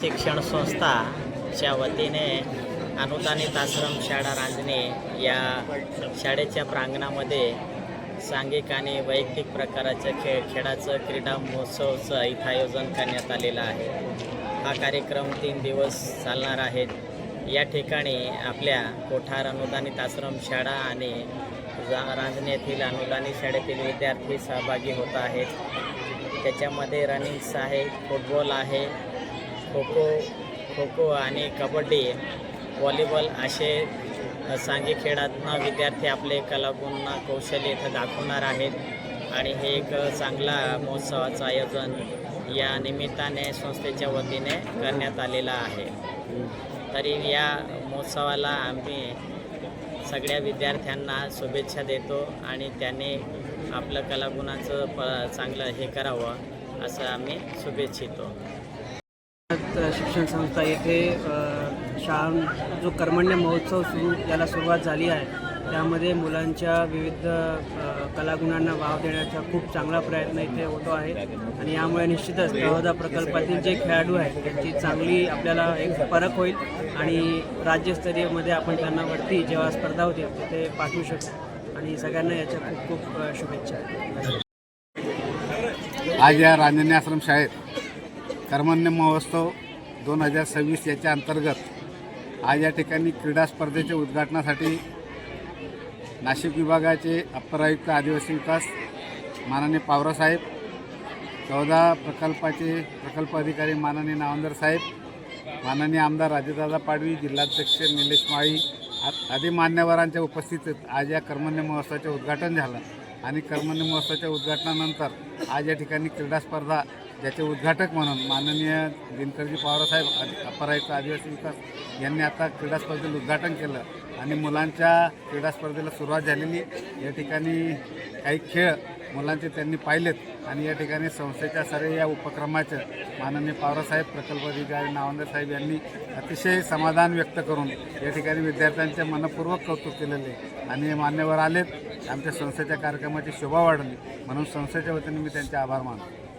शिक्षण संस्थाच्या वतीने अनुदानित आश्रम शाळा रांजणे या शाळेच्या प्रांगणामध्ये सांघिक आणि वैयक्तिक प्रकाराच्या खेळाचं क्रीडा महोत्सवाचं इथं आयोजन करण्यात आलेलं आहे। हा कार्यक्रम 3 दिवस चालणार आहे। या ठिकाणी आपल्या कोठार अनुदानित आश्रम शाळा आणि रांजणे येथील अनुदानित शाळेतील विद्यार्थी सहभागी होत आहेत। त्याच्यामध्ये रनिंग्स आहे, फुटबॉल आहे, खो खो आणि कबड्डी, व्हॉलीबॉल असे सांघिक खेळातून विद्यार्थी आपले कलागुण कौशल्य इथं दाखवणार आहेत आणि हे एक चांगला महोत्सवाचं आयोजन या निमित्ताने संस्थेच्या वतीने करण्यात आलेलं आहे। तरी या महोत्सवाला आम्ही सगळ्या विद्यार्थ्यांना शुभेच्छा देतो आणि त्यांनी आपलं कलागुणाचं चांगलं हे करावं असं आम्ही शुभेच्छितो। शिक्षण संस्था येथे शाळा जो कर्मण्य महोत्सव याला सुरुवात झाली आहे, त्यामध्ये मुलांच्या विविध कलागुणांना वाव देण्याचा खूप चांगला प्रयत्न इथे होतो आहे आणि यामुळे निश्चितच तळोदा प्रकल्पातील जे खेळाडू आहेत त्यांची चांगली आपल्याला एक परख होईल आणि राज्यस्तरीयमध्ये आपण त्यांना वरती जेव्हा स्पर्धा होतील तिथे पाठवू शकतो आणि सगळ्यांना याच्या खूप खूप शुभेच्छा। आज या रांजणे आश्रम शाळेत कर्मण्य महोत्सव 2026 याच्या अंतर्गत आज या ठिकाणी क्रीडा स्पर्धेच्या उद्घाटनासाठी नाशिक विभागाचे अप्पर आयुक्त आदिवासी विकास माननीय पावरासाहेब, 14 प्रकल्पाचे प्रकल्प अधिकारी माननीय नावंदर साहेब, माननीय आमदार राजेदादा पाडवी, जिल्हाध्यक्ष निलेश माळी आदी मान्यवरांच्या उपस्थितीत आज या कर्मण्य महोत्सवाचे उद्घाटन झालं आणि कर्मण्य महोत्सवाच्या उद्घाटनानंतर आज या ठिकाणी क्रीडा स्पर्धा ज्याचे उद्घाटक म्हणून माननीय दिनकरजी पवारसाहेब अप्पर आयुक्त आदिवासी विकास यांनी आता क्रीडा स्पर्धेचं उद्घाटन केलं आणि मुलांच्या क्रीडा स्पर्धेला सुरुवात झालेली। या ठिकाणी काही खेळ मुलांचे त्यांनी पाहिलेत आणि या ठिकाणी संस्थेच्या सर्व या उपक्रमाचं माननीय पवारसाहेब, प्रकल्प अधिकारी नावंदर साहेब यांनी अतिशय समाधान व्यक्त करून या ठिकाणी विद्यार्थ्यांचे मनपूर्वक कौतुक केलेले आणि मान्यवर आलेत। आमच्या संस्थेच्या कार्यक्रमाची शोभा वाढवली म्हणून संस्थेच्या वतीने मी त्यांचे आभार मानतो।